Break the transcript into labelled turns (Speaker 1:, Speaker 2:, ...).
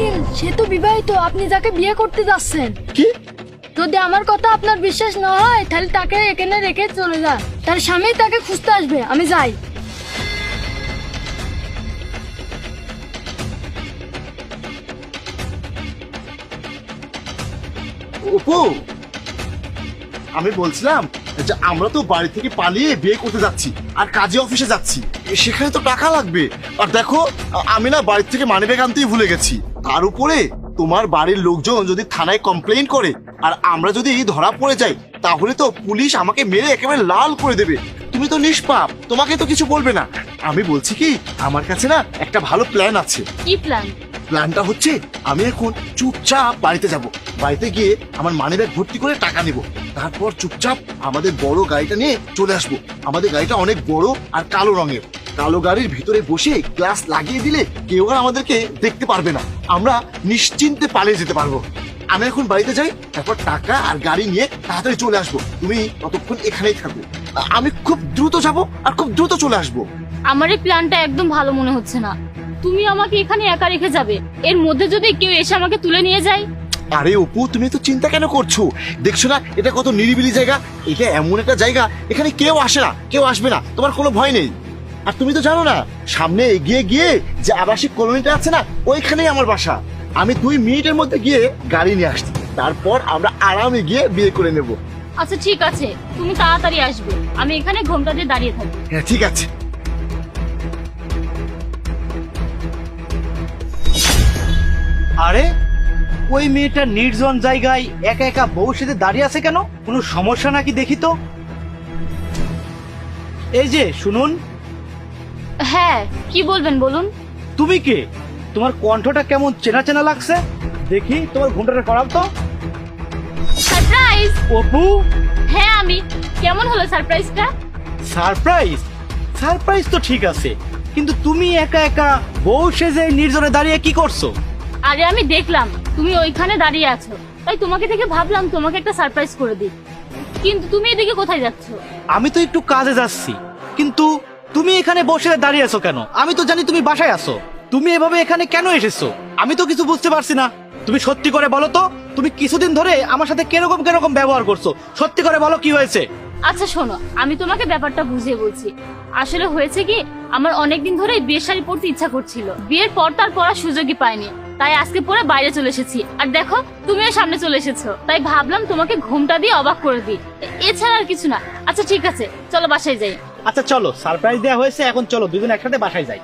Speaker 1: Uncle সে তো বিবাহিত, আপনি যাকে বিয়ে করতে যাচ্ছেন।
Speaker 2: কি?
Speaker 1: যদি আমার কথা আপনার বিশ্বাস না হয় তাহলে তাকে এখানে রেখে চলে যান, তার স্বামী তাকে খুঁজতে আসবে, আমি যাই।
Speaker 2: অপু, আমি বলছিলাম যে আমরা তো বাড়ি থেকে পালিয়ে বিয়ে করতে যাচ্ছি আর কাজে অফিসে যাচ্ছি, সেখানে তো টাকা লাগবে। আর দেখো আমি না বাড়ি থেকে মানিব্যাগ আনতেই ভুলে গেছি। তার উপরে তোমার বাড়ির লোকজন যদি থানায় কমপ্লেইন করে আর আমরা যদি ধরা পড়ে যাই তাহলে তো পুলিশ আমাকে মেরে একেবারে লাল করে দেবে। তুমি তো নিষ্পাপ, তোমাকে তো কিছু বলবে না। আমি বলছি কি, আমার কাছে না একটা ভালো প্ল্যান আছে।
Speaker 3: কি প্ল্যান?
Speaker 2: প্ল্যানটা হচ্ছে আমি এখন চুপচাপ বাড়িতে যাব, বাড়িতে গিয়ে আমার মানিব্যাগ ভর্তি করে টাকা নেব, তারপর চুপচাপ আমাদের বড় গাড়িটা নিয়ে চলে আসবো। আমাদের গাড়িটা অনেক বড় আর কালো রঙের। কালো গাড়ির ভিতরে বসে গ্লাস লাগিয়ে দিলে কেউ আর আমাদেরকে দেখতে পারবে না, আমরা নিশ্চিন্তে পালিয়ে যেতে পারবো। আমি এখন বাড়িতে যাই, তারপর টাকা আর গাড়ি নিয়ে তাড়াতাড়ি চলে আসবো। তুমি ততক্ষণ এখানেই থাকো, আমি খুব দ্রুত যাব আর খুব দ্রুত চলে আসবো।
Speaker 3: আমার এই প্ল্যানটা একদম ভালো মনে হচ্ছে না। তুমি আমাকে এখানে একা রেখে যাবে, এর মধ্যে যদি কেউ এসে আমাকে তুলে নিয়ে যায়?
Speaker 2: আরে অপু, তুমি তো চিন্তা কেন করছো? দেখছো না এটা কত নিরিবিলি জায়গা। এটা এমন একটা জায়গা এখানে কেউ আসে না, কেউ আসবে না, তোমার কোনো ভয় নেই। আর তুমি তো জানো না, সামনে এগিয়ে গিয়ে যে আবাসিক কলোনিটা আছে না, ওইখানেই আমার বাসা। আমি 2 মিনিটের মধ্যে গিয়ে গাড়ি নিয়ে আসছি, তারপর আমরা আরামে গিয়ে বিয়ে করে নেব।
Speaker 3: আচ্ছা ঠিক আছে, তুমি তাড়াতাড়ি আসবে, আমি এখানে ঘোমটা দিয়ে দাঁড়িয়ে থাকবো।
Speaker 2: হ্যাঁ ঠিক আছে।
Speaker 4: আরে ওই মেয়েটা নির্জন জায়গায় একা একা বউ সেজে দাঁড়িয়ে আছে কেন? কোনো সমস্যা নাকি দেখি তো। এই যে শুনুন।
Speaker 3: হ্যাঁ, কি বলবেন বলুন।
Speaker 4: তুমি কে? তোমার কণ্ঠটা কেমন চেনা চেনা লাগছে। দেখি তোমার ঘুমটাটা করাও তো।
Speaker 3: সারপ্রাইজ!
Speaker 4: অপু,
Speaker 3: হ্যাঁ আমি। কেমন হলো সারপ্রাইজটা?
Speaker 4: সারপ্রাইজ? সারপ্রাইজ তো ঠিক আছে, কিন্তু তুমি একা একা বউ সেজে নির্জনে দাঁড়িয়ে কি করছো?
Speaker 3: আরে আমি দেখলাম তুমি ওইখানে দাঁড়িয়ে আছো, তাই তোমাকে দেখে ভাবলাম তোমাকে একটা সারপ্রাইজ করে দিই। কিন্তু তুমি এদিকে কোথায় যাচ্ছ?
Speaker 4: আমি তো একটু কাজে যাচ্ছি, কিন্তু তুমি এখানে বসে দাঁড়িয়ে আছো কেন? আমি তো জানি তুমি বাসায় আছো, তুমি এভাবে এখানে কেন এসেছো আমি তো কিছু বুঝতে পারছি না। তুমি সত্যি করে বলো তো, তুমি কিছুদিন ধরে আমার সাথে কিরকম কিরকম ব্যবহার করছো, সত্যি করে বলো কি হয়েছে।
Speaker 3: আচ্ছা শোনো, আমি তোমাকে ব্যাপারটা বুঝিয়ে বলছি। আসলে হয়েছে কি, আমার অনেকদিন ধরে বিয়ের শাড়ি পরতে ইচ্ছা করছিল, বিয়ের পর তার পরার সুযোগই পাইনি, তাই আজকে পরে বাইরে চলে এসেছি। আর দেখো তুমিও সামনে চলে এসেছো, তাই ভাবলাম তোমাকে ঘুমটা দিয়ে অবাক করে দিই, এছাড়া আর কিছু না। আচ্ছা ঠিক আছে, চলো বাসায় যাই।
Speaker 4: আচ্ছা চলো, সারপ্রাইজ দেওয়া হয়েছে, এখন চলো দুজন একসাথে বাসায় যাই।